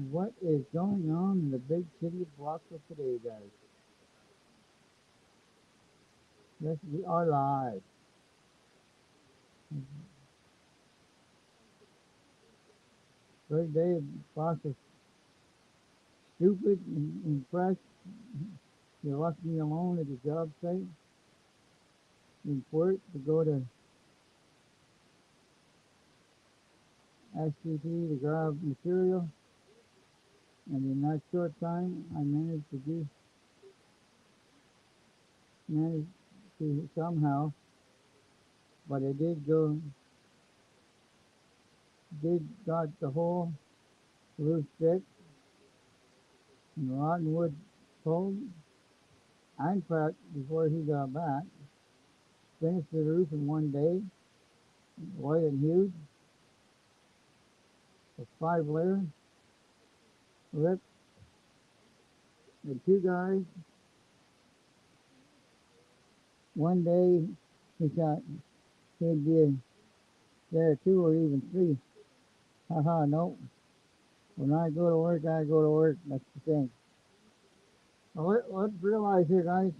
What is going on in the big city of Brockville today, guys? Yes, we are live. Third day of Brockville. Stupid and impressed. They left me alone at the job site in Port to go to SCP to grab material. And in that short time, I managed to somehow, but I got the whole roof fixed and the rotten wood pulled and prepped before he got back. Finished the roof in one day, white and huge, a 5 layer, ripped. The two guys, one day he thought he'd be there 2 or even 3. Haha, no. When I go to work, I go to work. That's the thing. Well, let's realize here, guys,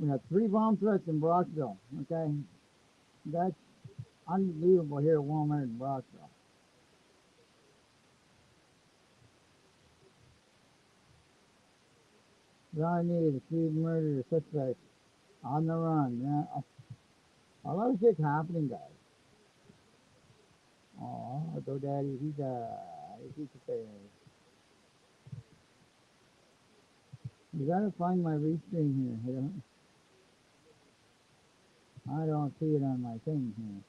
we have 3 bomb threats in Brockville, okay? That's unbelievable here at Walmart in Brockville. I need a 3 murder suspect on the run. Yeah. A lot of shit's happening, guys. Oh, go daddy, he's a fair. You gotta find my restream here. I don't see it on my thing here.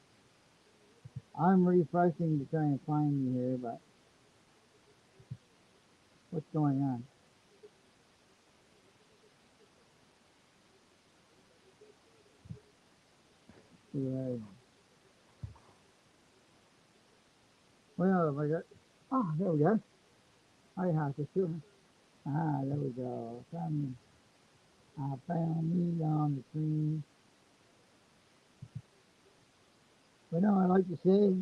I'm refreshing to try and find you here, but what's going on? Right. Well, if I got, oh, there we go. I have to shoot. Ah, there we go. I found me on the screen. But no, I like to say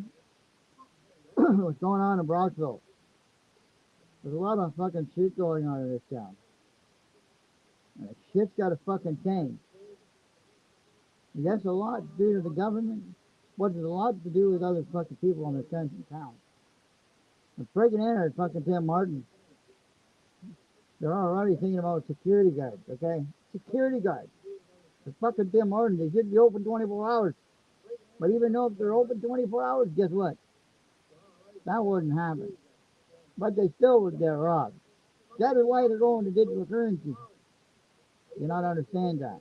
what's going on in Brockville. There's a lot of fucking shit going on in this town. And shit's got to fucking change. And that's a lot due to the government, but it's a lot to do with other fucking people in the town. They're breaking in at fucking Tim Martin. They're already thinking about security guards, okay? Security guards. The fucking Tim Martin, they should be open 24 hours. But even though if they're open 24 hours, guess what? That wouldn't happen. But they still would get robbed. That is why they're going to digital currency. You not understand that.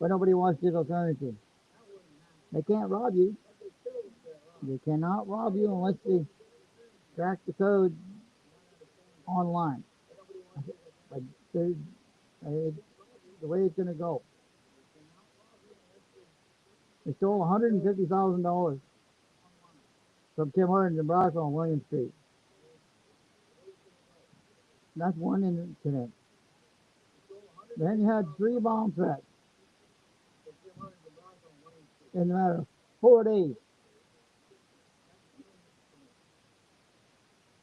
But nobody wants digital currency. They can't rob you. They cannot rob you unless they crack the code online. But the way it's going to go. They stole $150,000 from Tim Hortons in Brockville on William Street. That's one incident. Then you had 3 bomb threats in a matter of 4 days.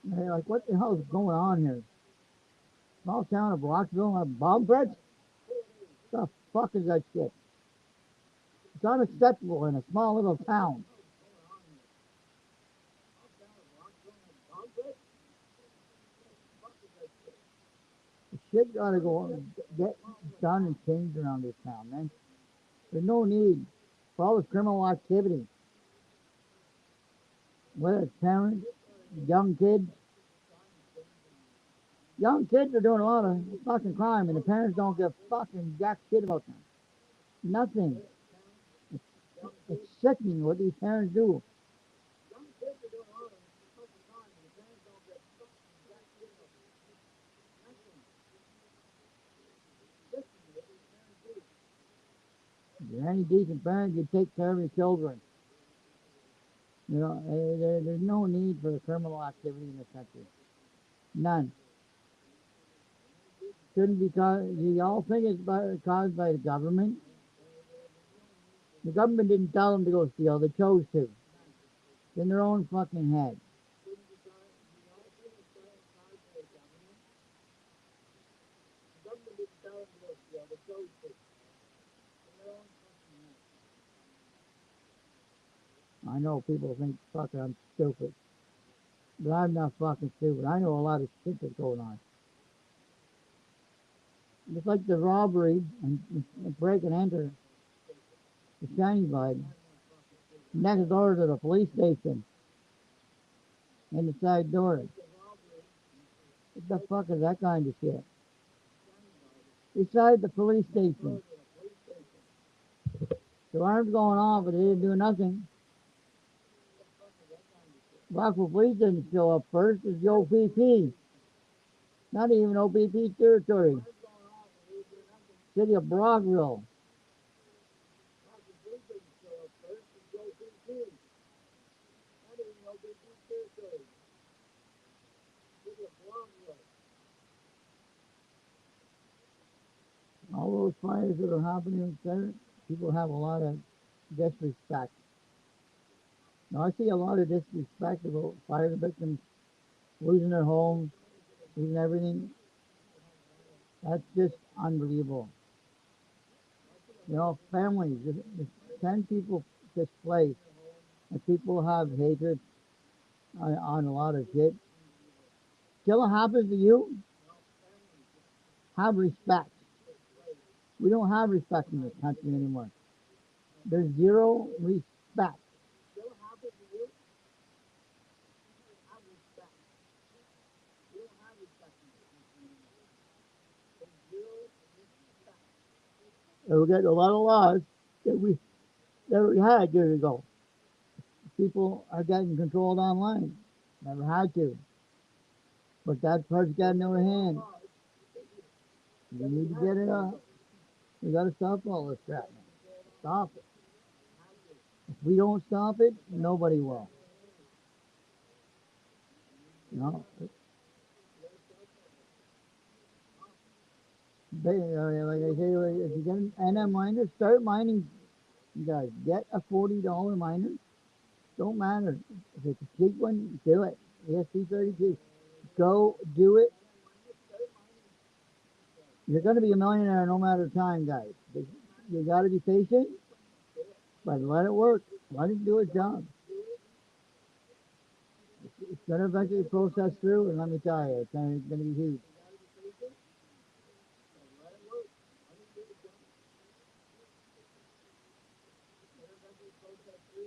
And they're like, what the hell is going on here? Small town of Brockville have bomb threats? What the fuck is that shit? It's unacceptable in a small little town. The shit gotta go get done and changed around this town, man. There's no need for all this criminal activity. Whether it's parents, young kids. Young kids are doing a lot of fucking crime and the parents don't give fucking jack shit about them. Nothing. It's sickening what these parents do. If you're any decent parent, you take care of your children. You know, there's no need for the criminal activity in this country. None. Shouldn't be caused. You all think it's caused by the government? The government didn't tell them to go steal. They chose to. It's in their own fucking head. I know people think fucking I'm stupid, but I'm not fucking stupid. I know a lot of shit that's going on. Just like the robbery and break and enter the Shining Glide next door to the police station in the side door. What the fuck is that kind of shit? Beside the police station. The alarm's going off, but they didn't do nothing. Rockville Police didn't show up first. It's the OPP. Not even OPP territory. City of Brockville. All those fires that are happening there, people have a lot of disrespect. Now, I see a lot of disrespect about fire victims losing their homes, losing everything. That's just unbelievable. You know, families, if 10 people displaced, and people have hatred on a lot of shit. Till it happens to you, have respect. We don't have respect in this country anymore. There's zero respect. And we got a lot of laws that we had years ago. People are getting controlled online. Never had to. But that part's got in our hand. We need to get it up. We got to stop all this crap. Stop it. If we don't stop it, nobody will. You know, like I say, if you get an NM miner, start mining. You guys get a $40 miner. Don't matter. If it's a cheap one, do it. ESP32. Go do it. You're going to be a millionaire no matter time, guys. You got to be patient, but let it work. Let it do its job. It's going to eventually process through, and let me tell you, it's going to be huge.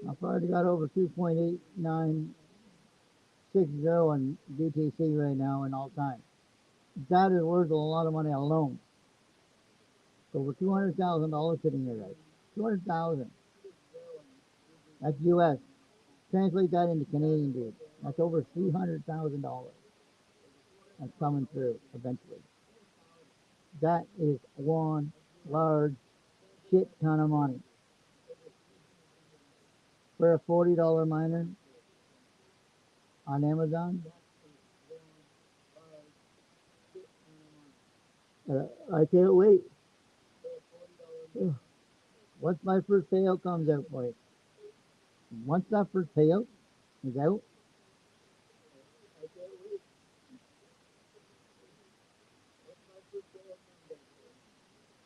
I've already got over 2.8960 on BTC right now in all time. That is worth a lot of money alone. So over $200,000 sitting here, guys. 200,000. That's US. Translate that into Canadian, dude. That's over $300,000. That's coming through eventually. That is one large shit ton of money. For a $40 miner on Amazon, I can't wait. Once my first payout comes out, boy. Once that first payout is out,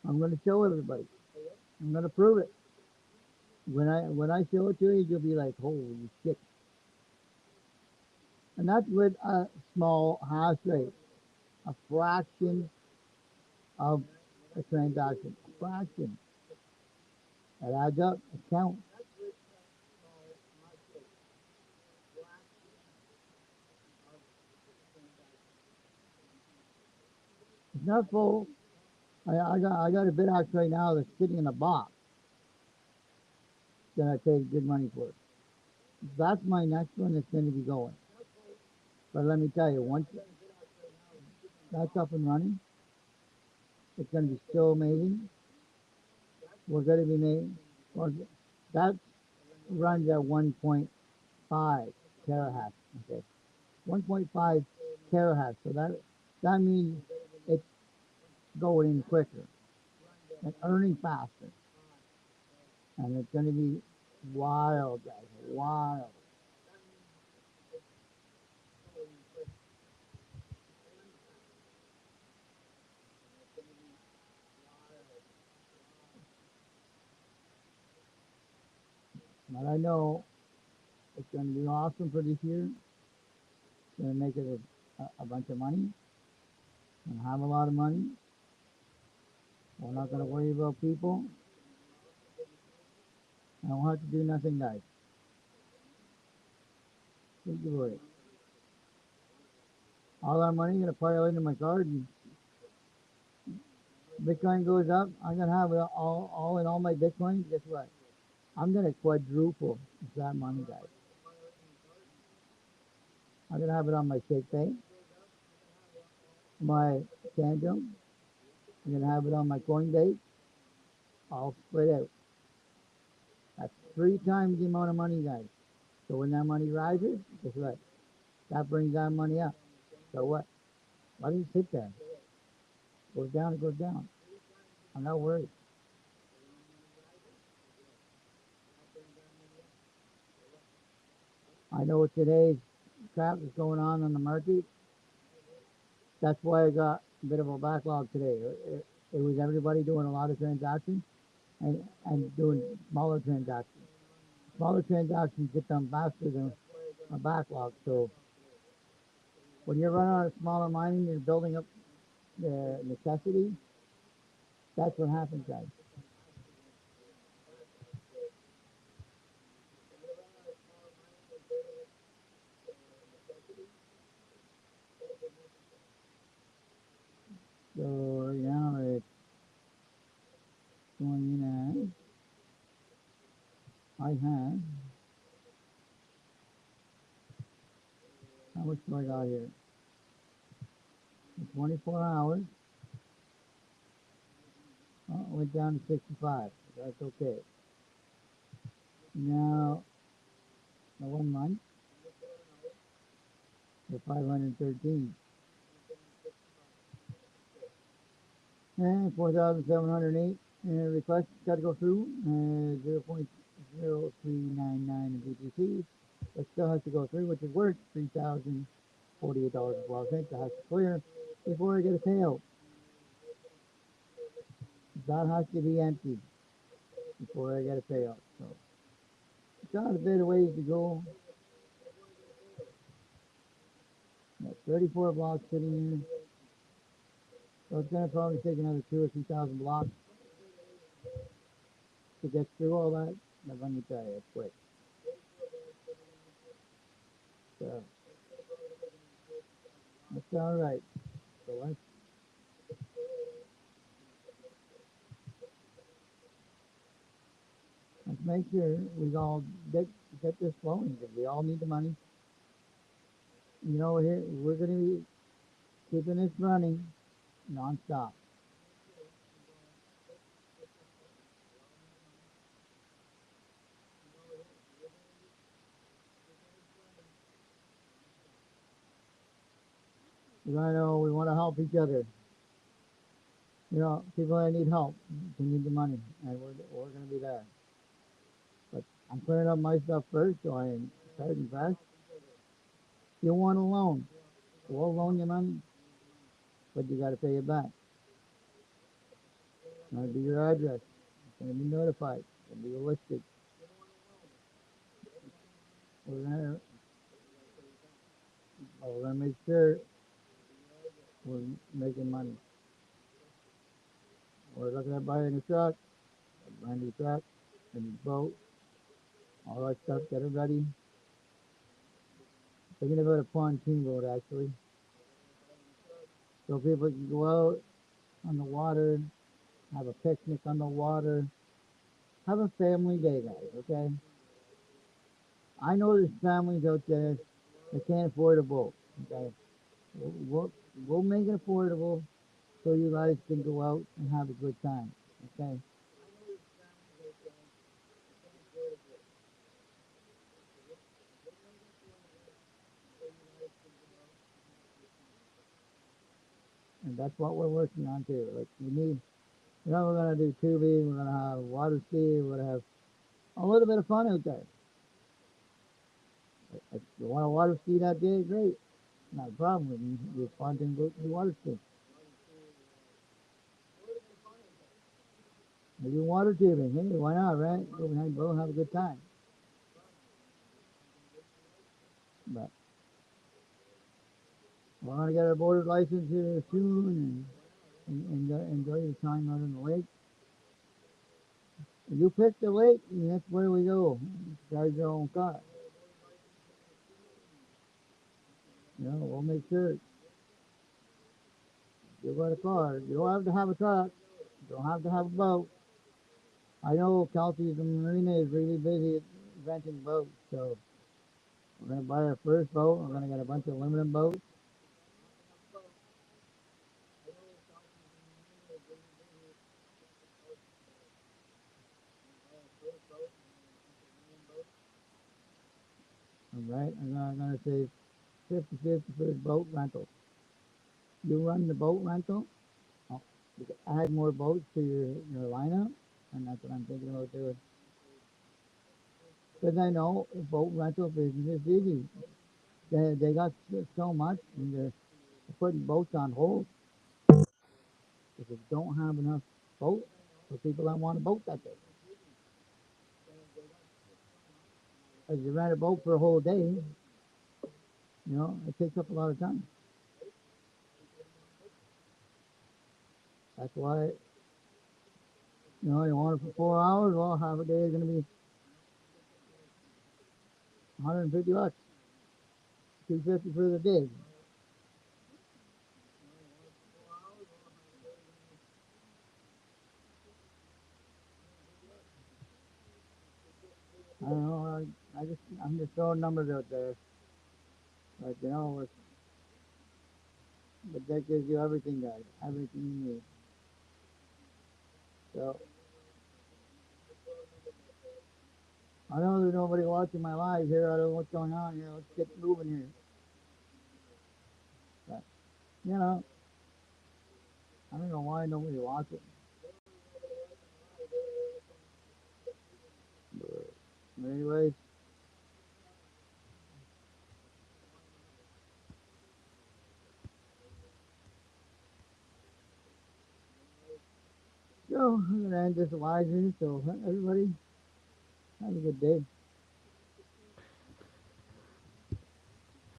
I'm going to show everybody. I'm going to prove it. When I show it to you, you'll be like, holy shit. And that's with a small hash rate, a fraction of a transaction, a fraction. It adds up, it counts. It's not full. I got a bid axe right now that's sitting in a box that I paid good money for. That's my next one that's going to be going. But let me tell you, once that's up and running, it's going to be so amazing. We're going to be made. Well, that runs at 1.5 terahash. Okay, 1.5 terahash. So that means it's going in quicker and earning faster, and it's going to be wild, guys, wild. But I know it's going to be awesome for this year. It's going to make it a bunch of money. And have a lot of money. We're not going to worry about people. I don't have to do nothing, guys. Think about it. All our money going to pile into my card, and Bitcoin goes up. I'm going to have it all in all my Bitcoin. Guess what? I'm going to quadruple that money, guys. I'm going to have it on my ShakePay, my Tandem. I'm going to have it on my Coinbase. All spread out. That's 3 times the amount of money, guys. So when that money rises, guess what? That brings that money up. So what? Why do you sit there? It goes down, it goes down. I'm not worried. I know what today's crap is going on the market. That's why I got a bit of a backlog today. It was everybody doing a lot of transactions and doing smaller transactions. Smaller transactions get done faster than a backlog. So when you're running on a smaller mining, you're building up the necessity. That's what happens, guys. So right now it's going in as I have, how much do I got here? In 24 hours, oh, it went down to 65. That's okay. Now, the 1 month, the 513. And 4,708 requests got to go through. 0.0399 BTC. It still has to go through, which is worth $3,048.12. That has to clear before I get a payout. That has to be empty before I get a payout. So, got a bit of ways to go. Got 34 blocks sitting here. So it's going to probably take another 2,000 or 3,000 blocks to get through all that. But let me tell you, it's quick. So that's all right. So let's make sure we all get this flowing because we all need the money. You know, here we're going to be keeping this running nonstop. I know we want to help each other. You know, people that need help, they need the money, and we're going to be there. But I'm clearing up my stuff first, so I am starting fast. You want a loan, we'll loan you money, but you got to pay it back. It's going to be your address. It's going to be notified. It's going to be listed. We're gonna make sure we're making money. We're looking at buying a truck, a brand new truck, a new boat, all that stuff. Get it ready. Thinking about a pontoon boat actually, so people can go out on the water, have a picnic on the water, have a family day, guys. Okay. I know there's families out there that can't afford a boat. Okay. We'll, we'll make it affordable so you guys can go out and have a good time. Okay. And that's what we're working on too. Like we need, you know, we're gonna do tubing, we're gonna have water ski, we're gonna have a little bit of fun out there. If you want to water ski that day, great, not a problem. You just fun thing go do water ski. Maybe water tubing, hey, why not, right? Go behind the boat and have a good time. But we're gonna get our boater's license here soon and enjoy the time out on the lake. If you pick the lake, that's where we go. Drive your own car. We'll make sure you got a car. You don't have to have a truck. You don't have to have a boat. I know Kelsey's marina is really busy at renting boats, so we're gonna buy our first boat. We're gonna get a bunch of aluminum boats. All right, I'm gonna say 50-50 for the boat rental. You run the boat rental. Oh, you can add more boats to your lineup, and that's what I'm thinking about doing. Because I know boat rental business is easy. They got so much, and they're putting boats on hold because they don't have enough boats for people that want a boat that day. As you rent a boat for a whole day, it takes up a lot of time. That's why, you want it for 4 hours. Well, half a day is going to be 150 bucks, 250 for the day. I don't know. I'm just throwing numbers out there. But but that gives you everything, guys. Everything you need. So I know there's nobody watching my live here. I don't know what's going on here. Let's get moving here. But you know, I don't know why nobody watching. But anyways, so I'm gonna end this live here. So everybody have a good day.